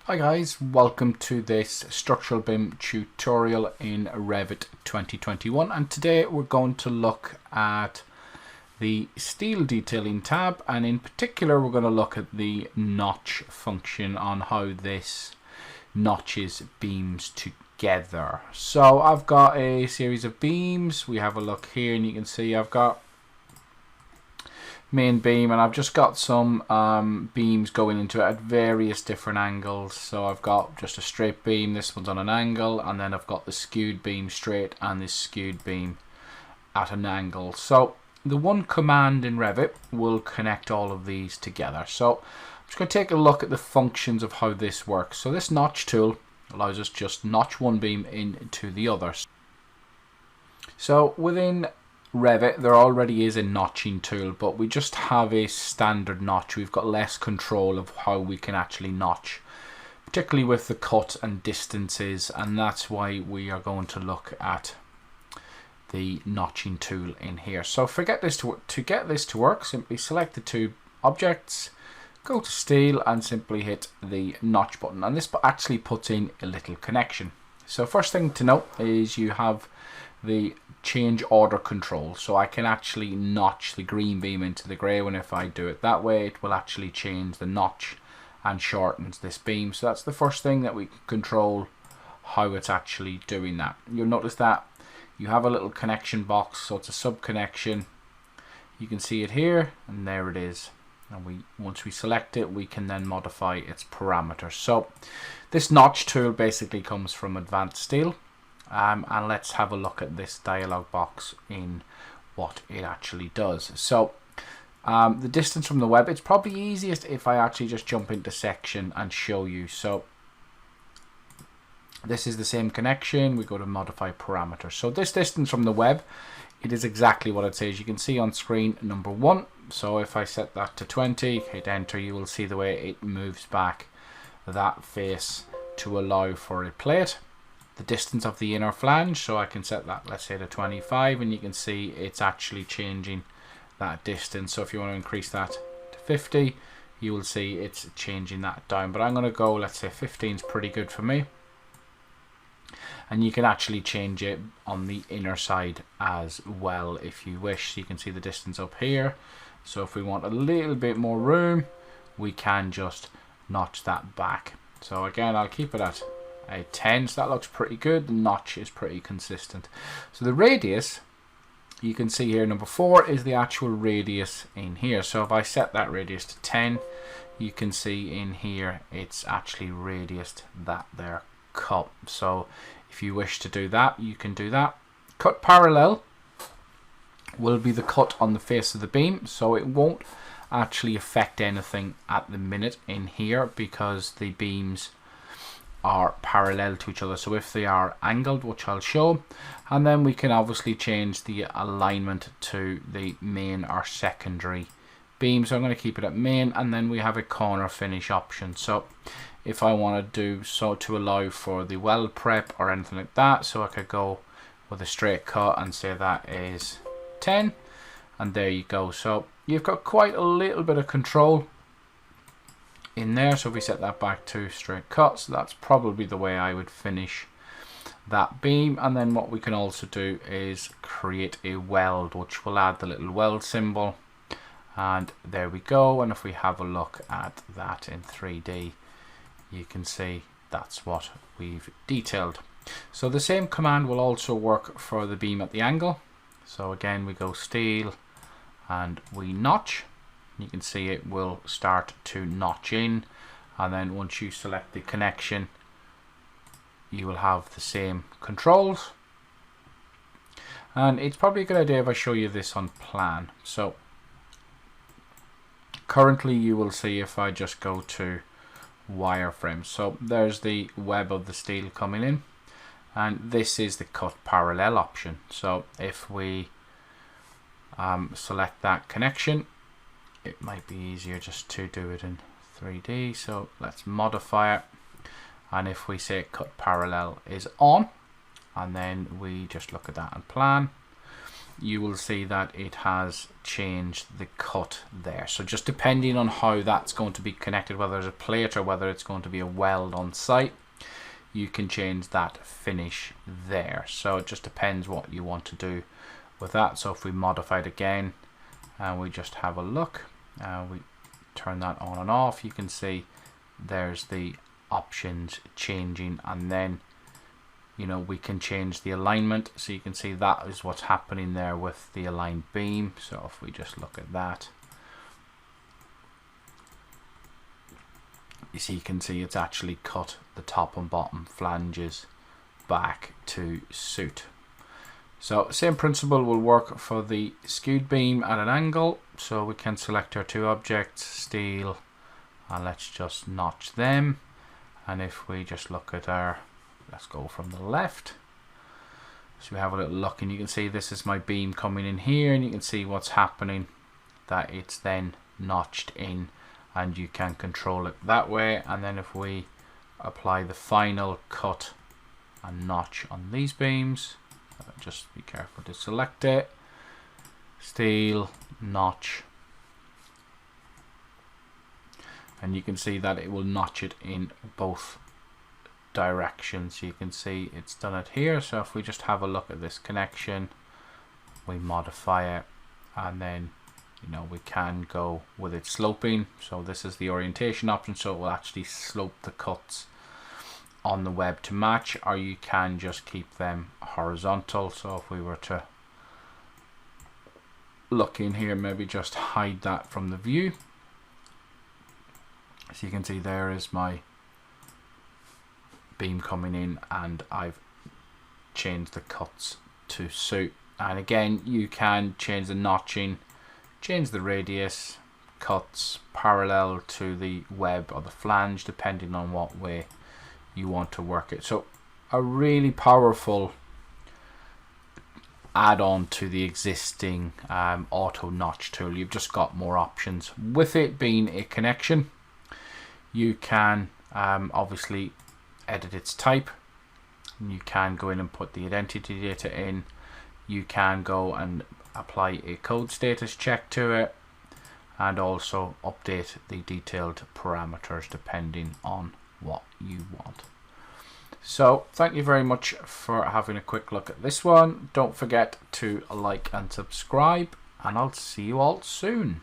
Hi guys, welcome to this structural beam tutorial in Revit 2021, and today we're going to look at the steel detailing tab, and in particular we're going to look at the notch function on how this notches beams together. So I've got a series of beams. We have a look here and you can see I've got main beam, and I've just got some beams going into it at various different angles. So I've got just a straight beam, this one's on an angle, and then I've got the skewed beam straight and this skewed beam at an angle. So the one command in Revit will connect all of these together. So I'm just going to take a look at the functions of how this works. So this notch tool allows us just notch one beam into the other. So within Revit there already is a notching tool, but we just have a standard notch. We've got less control of how we can actually notch, particularly with the cut and distances, and that's why we are going to look at the notching tool in here. So to get this to work, simply select the two objects, go to steel and simply hit the notch button, and this actually puts in a little connection. So first thing to note is you have the change order control, so I can actually notch the green beam into the grey one. If I do it that way, it will actually change the notch and shortens this beam. So that's the first thing that we can control, how it's actually doing that. You'll notice that you have a little connection box, so it's a sub connection. You can see it here, and there it is. And once we select it, we can then modify its parameters. So this notch tool basically comes from Advanced Steel. And let's have a look at this dialog box in what it actually does. So the distance from the web, it's probably easiest if I actually just jump into section and show you. So this is the same connection. We go to modify parameters. So this distance from the web, it is exactly what it says. You can see on screen number 1. So if I set that to 20, hit enter, you will see the way it moves back that face to allow for a plate. The distance of the inner flange, so I can set that, let's say, to 25, and you can see it's actually changing that distance. So if you want to increase that to 50, you will see it's changing that down, but I'm going to go, let's say 15 is pretty good for me. And you can actually change it on the inner side as well if you wish. So you can see the distance up here. So if we want a little bit more room, we can just notch that back. So again, I'll keep it at a 10, so that looks pretty good. The notch is pretty consistent. So the radius, you can see here, number 4 is the actual radius in here. So if I set that radius to 10, you can see in here it's actually radiused that there cut. So if you wish to do that, you can do that. Cut parallel will be the cut on the face of the beam, so it won't actually affect anything at the minute in here because the beams are parallel to each other. So if they are angled, which I'll show, and then we can obviously change the alignment to the main or secondary beam. So I'm going to keep it at main, and then we have a corner finish option. So if I want to do so to allow for the weld prep or anything like that, so I could go with a straight cut and say that is 10, and there you go. So you've got quite a little bit of control in there. So if we set that back to straight cut, so that's probably the way I would finish that beam. And then what we can also do is create a weld, which will add the little weld symbol, and there we go. And if we have a look at that in 3D, you can see that's what we've detailed. So the same command will also work for the beam at the angle. So again, we go steel and we notch. You can see it will start to notch in, and then once you select the connection, you will have the same controls. And it's probably a good idea if I show you this on plan. So currently you will see if I just go to wireframe, so there's the web of the steel coming in, and this is the cut parallel option. So if we select that connection, it might be easier just to do it in 3D. So let's modify it, and if we say cut parallel is on, and then we just look at that and plan, you will see that it has changed the cut there. So just depending on how that's going to be connected, whether it's a plate or whether it's going to be a weld on site, you can change that finish there. So it just depends what you want to do with that. So if we modify it again and we just have a look, we turn that on and off, you can see there's the options changing, and then we can change the alignment. So you can see that is what's happening there with the aligned beam. So if we just look at that, you can see it's actually cut the top and bottom flanges back to suit. So same principle will work for the skewed beam at an angle. So we can select our two objects, steel, and let's just notch them. And if we just look at our, let's go from the left. So we have a little look, and you can see this is my beam coming in here, and you can see what's happening, that it's then notched in, and you can control it that way. And then if we apply the final cut and notch on these beams, just be careful to select it, steel, notch, and you can see that it will notch it in both directions. You can see it's done it here. So if we just have a look at this connection, we modify it, and then we can go with it sloping. So this is the orientation option, so it will actually slope the cuts on the web to match, or you can just keep them horizontal. So if we were to look in here, maybe just hide that from the view, so you can see there is my beam coming in, and I've changed the cuts to suit. And again, you can change the notching, change the radius, cuts parallel to the web or the flange, depending on what way you want to work it. So a really powerful add-on to the existing auto notch tool. You've just got more options. With it being a connection, you can obviously edit its type. You can go in and put the identity data in. You can go and apply a code status check to it, and also update the detailed parameters depending on what you want. So thank you very much for having a quick look at this one. Don't forget to like and subscribe, and I'll see you all soon.